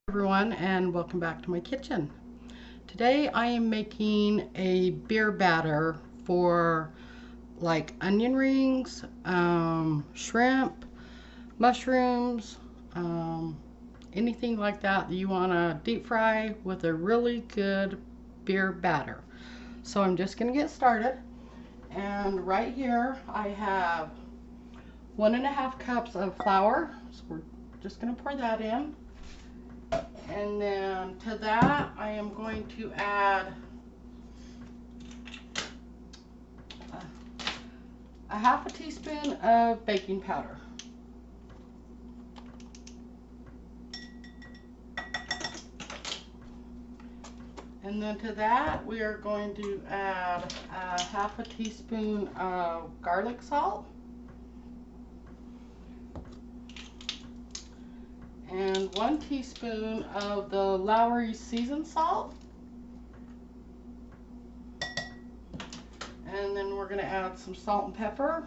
Everyone, and welcome back to my kitchen. Today I am making a beer batter for like onion rings, shrimp, mushrooms, um, anything like that that you want to deep fry with a really good beer batter. So I'm just going to get started. And right here I have 1.5 cups of flour. So we're just going to pour that in. And then to that, I am going to add a 1/2 teaspoon of baking powder. And then to that, we are going to add a 1/2 teaspoon of garlic salt. And 1 teaspoon of the Lawry seasoned salt. And then we're going to add some salt and pepper,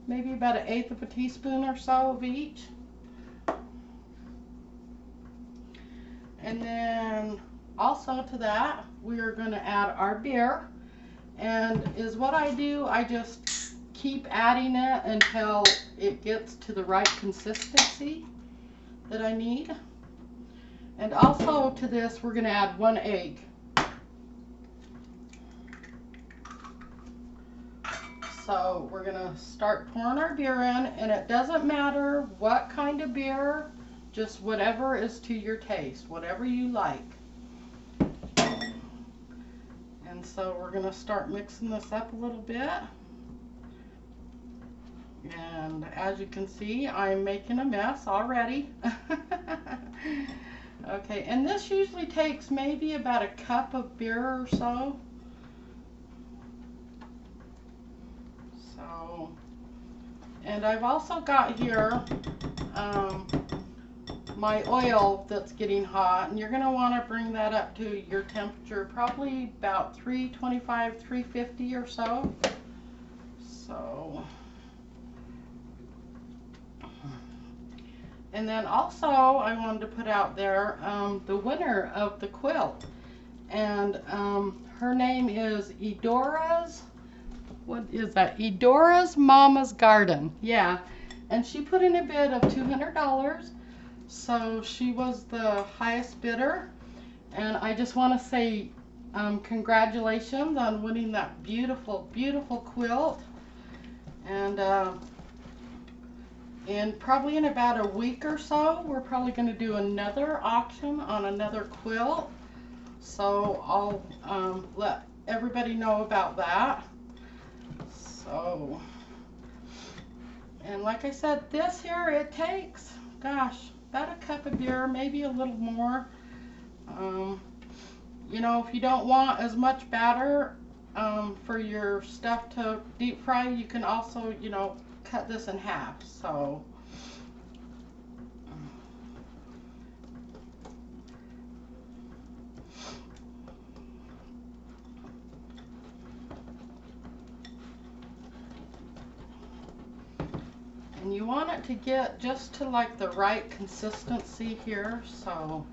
maybe about 1/8 of a teaspoon or so of each. And then also to that, we are going to add our beer. And is what I do, I just keep adding it until it gets to the right consistency that I need. And also to this, we're going to add 1 egg. So we're going to start pouring our beer in, and it doesn't matter what kind of beer, just whatever is to your taste, whatever you like. And so we're going to start mixing this up a little bit. And as you can see, I'm making a mess already. Okay, and this usually takes maybe about 1 cup of beer or so. And I've also got here my oil that's getting hot, and you're going to want to bring that up to your temperature, probably about 325, 350 or so. And then also I wanted to put out there the winner of the quilt, and her name is Edora's. What is that? Edora's Mama's Garden. Yeah, and she put in a bid of $200, so she was the highest bidder. And I just want to say congratulations on winning that beautiful, beautiful quilt. And probably in about a week or so, we're probably going to do another auction on another quilt. So I'll let everybody know about that. So, and like I said, this here, it takes, gosh, about 1 cup of beer, maybe a little more. You know, if you don't want as much batter for your stuff to deep fry, you can also, you know, cut this in half. So, and you want it to get just to like the right consistency here. So,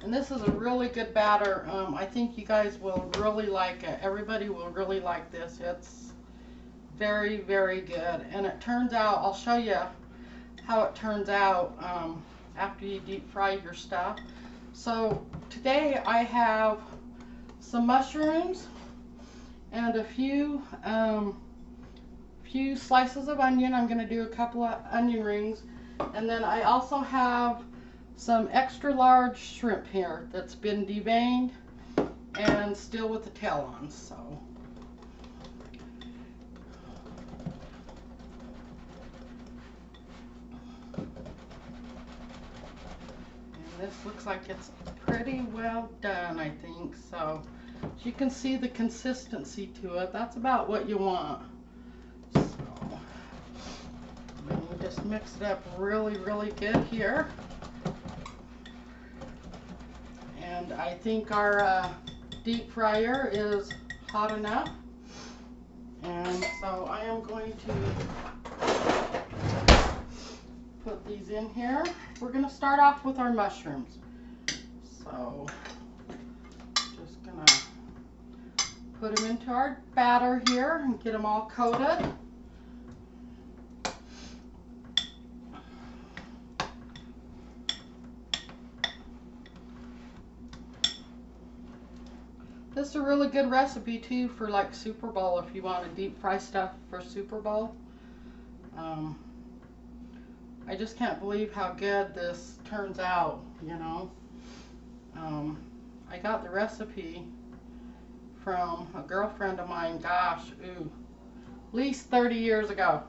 and this is a really good batter. I think you guys will really like it. Everybody will really like this. It's very, very good. And it turns out, I'll show you how it turns out after you deep fry your stuff. So today I have some mushrooms and a few slices of onion. I'm going to do a couple of onion rings. And then I also have some extra large shrimp here that's been deveined and still with the tail on. So, and this looks like it's pretty well done, I think. So you can see the consistency to it. That's about what you want. So, and you just mix it up really, really good here. And I think our deep fryer is hot enough. And so I am going to put these in here. We're going to start off with our mushrooms. So, just going to put them into our batter here and get them all coated. This is a really good recipe too for like Super Bowl if you want to deep fry stuff for Super Bowl. I just can't believe how good this turns out, you know. I got the recipe from a girlfriend of mine, gosh, at least 30 years ago.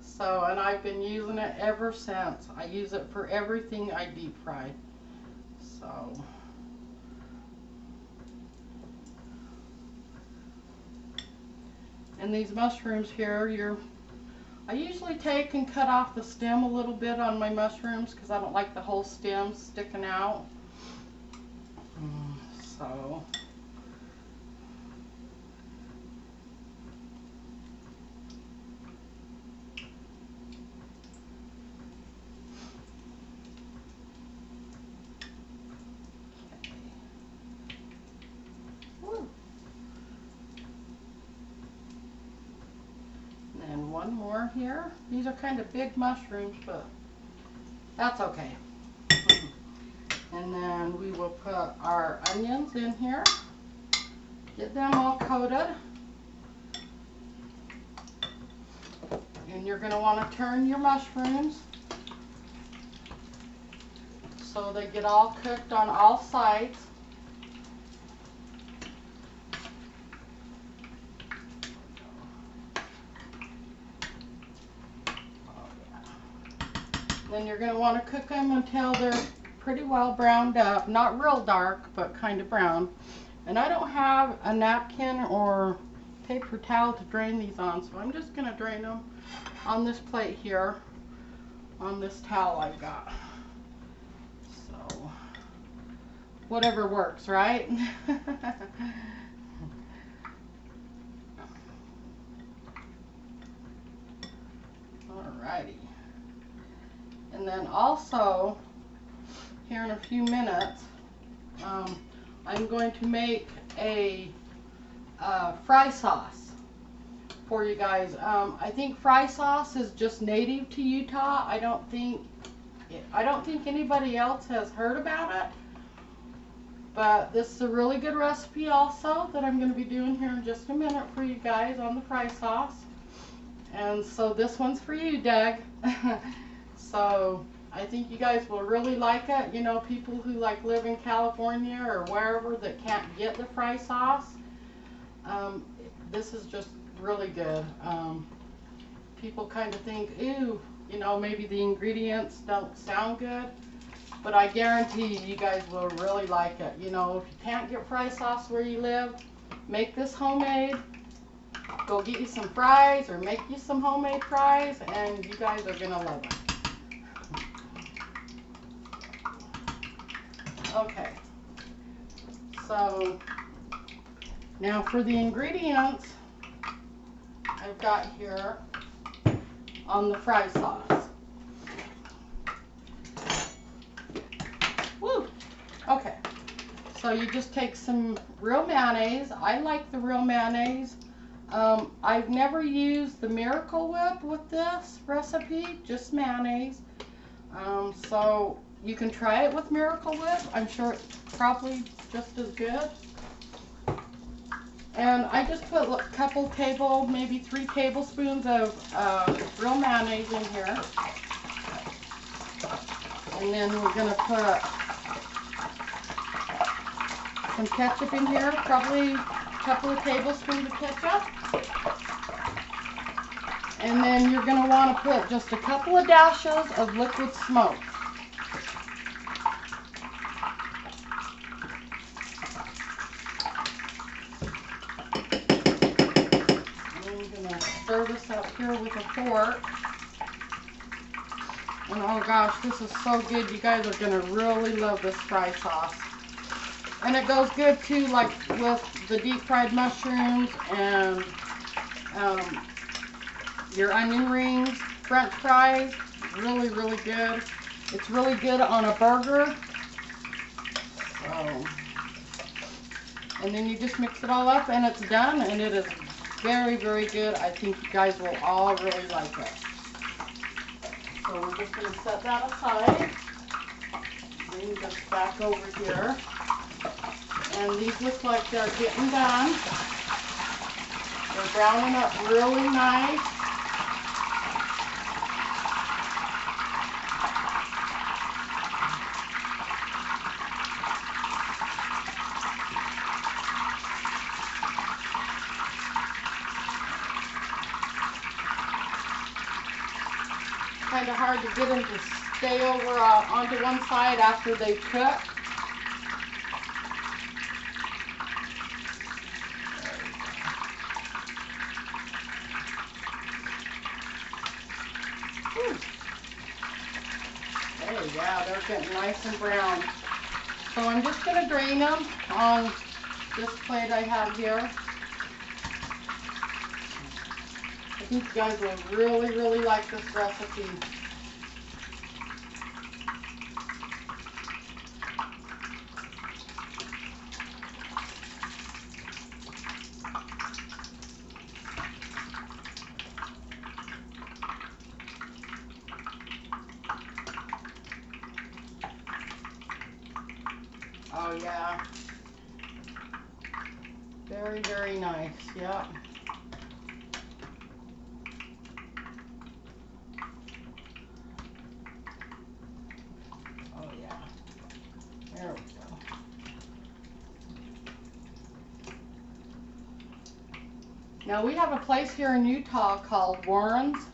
So, and I've been using it ever since. I use it for everything I deep fry. So, and these mushrooms here, I usually take and cut off the stem a little bit on my mushrooms because I don't like the whole stem sticking out. So, and one more here. These are kind of big mushrooms, but that's okay. And then we will put our onions in here. Get them all coated. And you're going to want to turn your mushrooms so they get all cooked on all sides. Then you're going to want to cook them until they're pretty well browned up. Not real dark, but kind of brown. And I don't have a napkin or paper towel to drain these on, so I'm just going to drain them on this plate here, on this towel I've got. So, whatever works, right? Alrighty. And then also, here in a few minutes, I'm going to make a fry sauce for you guys. I think fry sauce is just native to Utah. I don't think anybody else has heard about it. But this is a really good recipe also that I'm going to be doing here in just a minute for you guys on the fry sauce. And so this one's for you, Doug. So I think you guys will really like it. You know, people who like live in California or wherever that can't get the fry sauce, this is just really good. People kind of think, ooh, you know, maybe the ingredients don't sound good, but I guarantee you guys will really like it. You know, if you can't get fry sauce where you live, make this homemade. Go get you some fries or make you some homemade fries, and you guys are gonna love it. Okay, so now for the ingredients I've got here on the fry sauce. Woo! Okay, so you just take some real mayonnaise. I like the real mayonnaise. I've never used the Miracle Whip with this recipe, just mayonnaise. So you can try it with Miracle Whip. I'm sure it's probably just as good. And I just put a couple maybe 3 tablespoons of real mayonnaise in here. And then we're going to put some ketchup in here, probably a couple of tablespoons of ketchup. And then you're going to want to put just a couple of dashes of liquid smoke. Stir this up here with a fork. And oh gosh, this is so good. You guys are going to really love this fry sauce. And it goes good too, like with the deep fried mushrooms and your onion rings, french fries. really, really good. It's really good on a burger. So, and then you just mix it all up and it's done, and it is very, very good. I think you guys will all really like it. So we're just going to set that aside. Bring this back over here. And these look like they're getting done. They're browning up really nice. Kind of hard to get them to stay over onto one side after they cook. There, yeah, they're getting nice and brown. So I'm just going to drain them on this plate I have here. I think you guys will really, really like this recipe. Oh yeah. Very, very nice, yeah. Oh yeah. There we go. Now we have a place here in Utah called Warren's,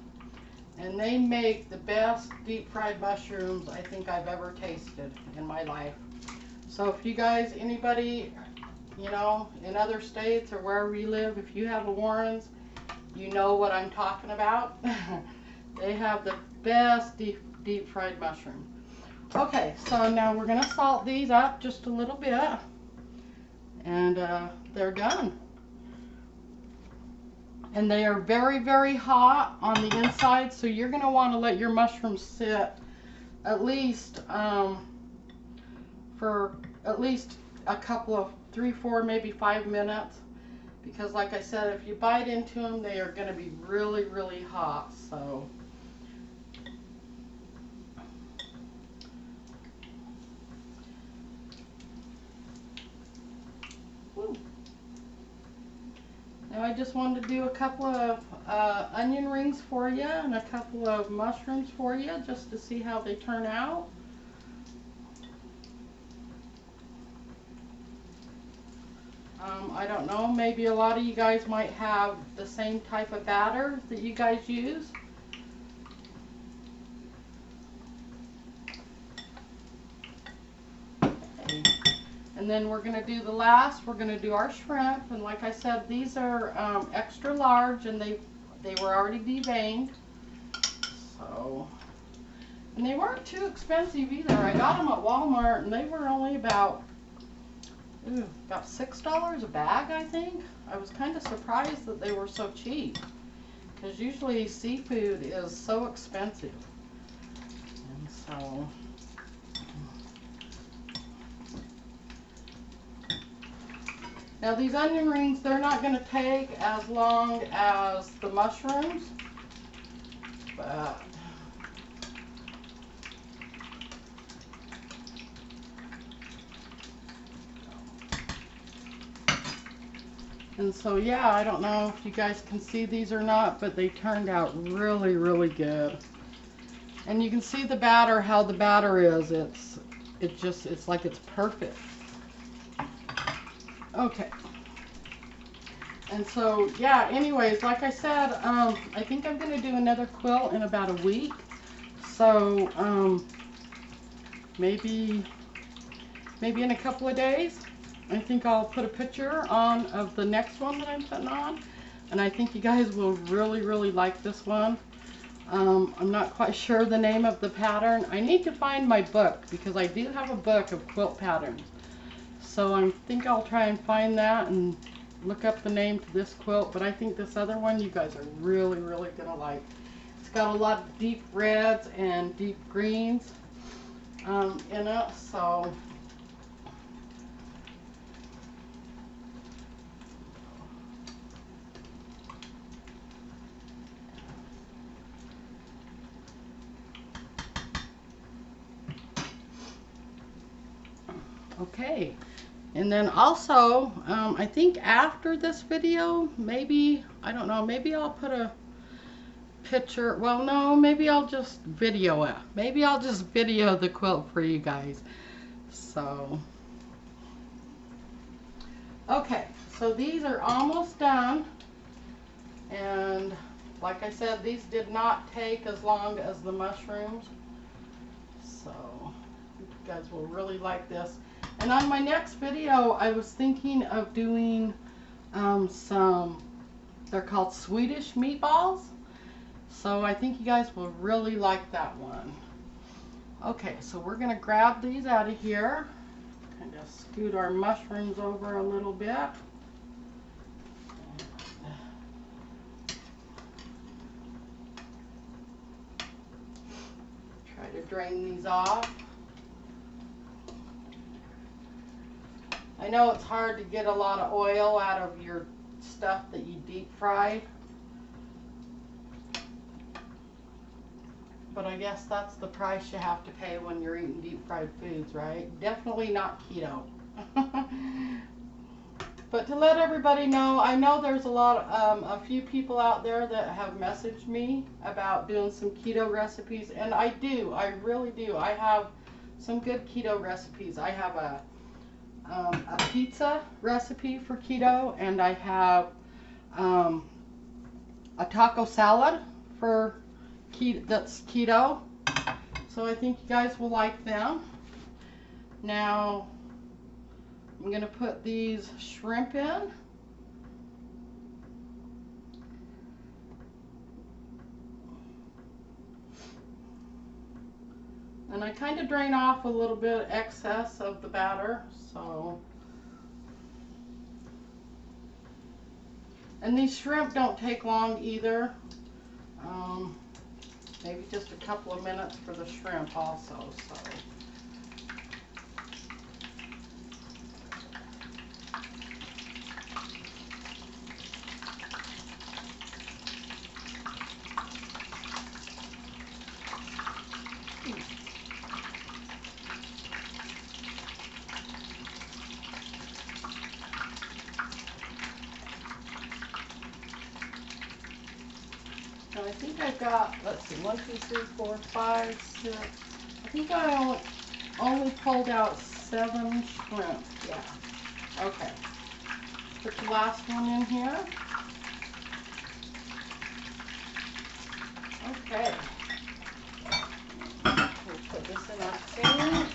and they make the best deep fried mushrooms I think I've ever tasted in my life. So if you guys, anybody, you know, in other states or wherever you live, if you have a Warren's, you know what I'm talking about. They have the best deep fried mushroom. Okay, so now we're gonna salt these up just a little bit, and they're done. And they are very, very hot on the inside, so you're gonna want to let your mushrooms sit at least for at least a couple of 3, 4, maybe 5 minutes, because like I said, if you bite into them, they are going to be really, really hot. So woo. Now I just wanted to do a couple of onion rings for you and a couple of mushrooms for you, just to see how they turn out. I don't know, maybe a lot of you guys might have the same type of batter that you guys use. Okay. And then we're going to do the last, we're going to do our shrimp. And like I said, these are extra large, and they were already deveined. So, and they weren't too expensive either. I got them at Walmart, and they were only about $6 a bag, I think. I was kind of surprised that they were so cheap, because usually seafood is so expensive. And so, now these onion rings, they're not going to take as long as the mushrooms, but and so yeah, I don't know if you guys can see these or not, but they turned out really, really good. And you can see the batter, how the batter is. It's like it's perfect. Okay. And so yeah, anyways, like I said, I think I'm going to do another quilt in about a week. So maybe in a couple of days. I think I'll put a picture on of the next one that I'm putting on, and I think you guys will really, really like this one. I'm not quite sure the name of the pattern. I need to find my book, because I do have a book of quilt patterns. So I think I'll try and find that and look up the name to this quilt, but I think this other one you guys are really, really going to like. It's got a lot of deep reds and deep greens in it, so okay. And then also, I think after this video, maybe, I don't know, maybe I'll put a picture. Well, no, maybe I'll just video it. Maybe I'll just video the quilt for you guys. So, okay, so these are almost done. And like I said, these did not take as long as the mushrooms. So, you guys will really like this. And on my next video, I was thinking of doing they're called Swedish meatballs. So I think you guys will really like that one. Okay, so we're going to grab these out of here. Kind of scoot our mushrooms over a little bit. Try to drain these off. I know it's hard to get a lot of oil out of your stuff that you deep fry, but I guess that's the price you have to pay when you're eating deep fried foods, right? Definitely not keto. But to let everybody know, I know there's a few people out there that have messaged me about doing some keto recipes, and I really do. I have some good keto recipes. I have a pizza recipe for keto, and I have a taco salad for that's keto. So I think you guys will like them. Now I'm going to put these shrimp in. And I kind of drain off a little bit of excess of the batter, so. And these shrimp don't take long either. Maybe just a couple of minutes for the shrimp also, so. And I think I've got, let's see, 1, 2, 3, 4, 5, 6. I think I only pulled out 7 shrimp. Yeah. Okay. Put the last one in here. Okay. We'll put this in our pan.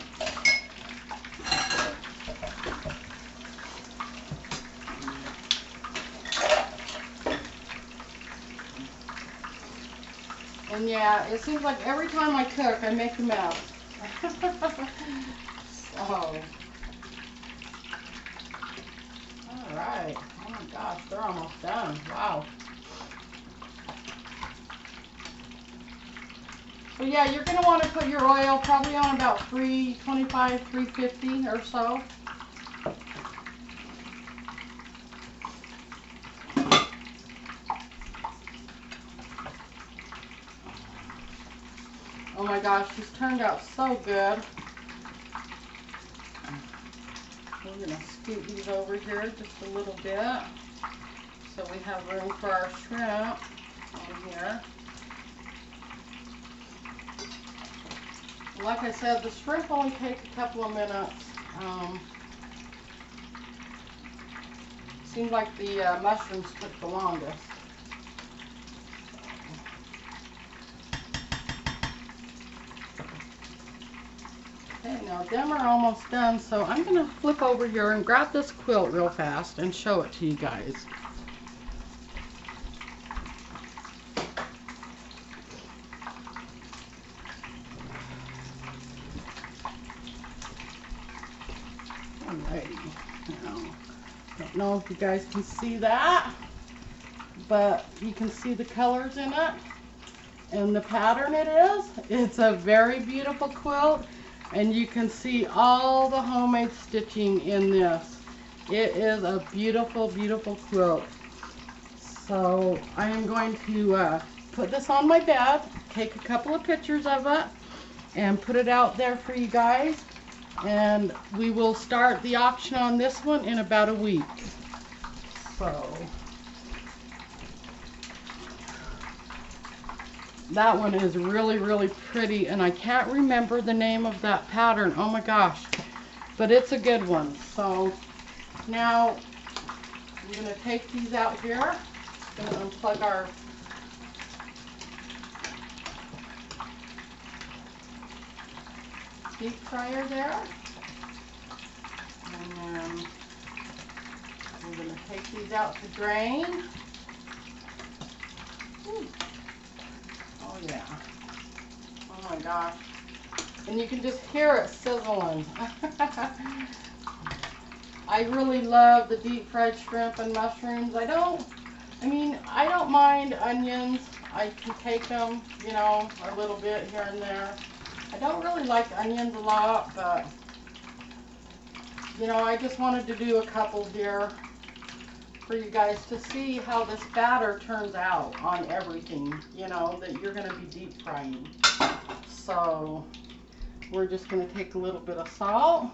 And yeah, it seems like every time I cook, I make a mess. So, alright. Oh my gosh, they're almost done. Wow. So yeah, you're going to want to put your oil probably on about 325, 350 or so. Oh my gosh, these turned out so good. We're going to scoot these over here just a little bit so we have room for our shrimp on here. Like I said, the shrimp only take a couple of minutes. Seems like the mushrooms took the longest. Okay, now them are almost done, so I'm going to flip over here and grab this quilt real fast and show it to you guys. Alrighty, now, don't know if you guys can see that, but you can see the colors in it. And the pattern it's a very beautiful quilt, and you can see all the homemade stitching in this. It is a beautiful, beautiful quilt. So I am going to put this on my bed, take a couple of pictures of it, and put it out there for you guys. And we will start the auction on this one in about a week. So that one is really, really pretty, and I can't remember the name of that pattern. Oh my gosh, but it's a good one. So now I'm going to take these out here. I'm going to unplug our deep fryer there. And then I'm going to take these out to drain. Ooh. Oh yeah. Oh my gosh. And you can just hear it sizzling. I really love the deep fried shrimp and mushrooms. I don't mind onions. I can take them, you know, a little bit here and there. I don't really like onions a lot, but, you know, I just wanted to do a couple here for you guys to see how this batter turns out on everything, you know, that you're going to be deep frying. So we're just going to take a little bit of salt,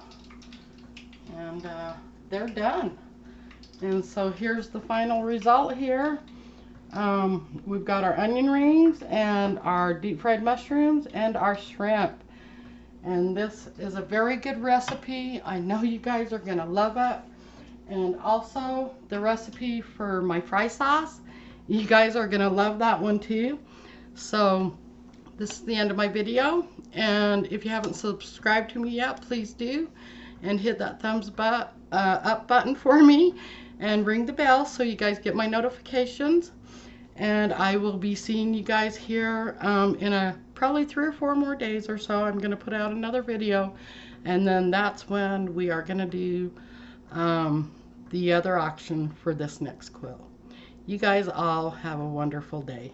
and they're done. And so here's the final result here. We've got our onion rings and our deep fried mushrooms and our shrimp. And this is a very good recipe. I know you guys are going to love it. And also the recipe for my fry sauce. You guys are going to love that one too. So this is the end of my video. And if you haven't subscribed to me yet, please do. And hit that thumbs up button for me. And ring the bell so you guys get my notifications. And I will be seeing you guys here in probably 3 or 4 more days or so. I'm going to put out another video, and then that's when we are going to do the other auction for this next quilt. You guys all have a wonderful day.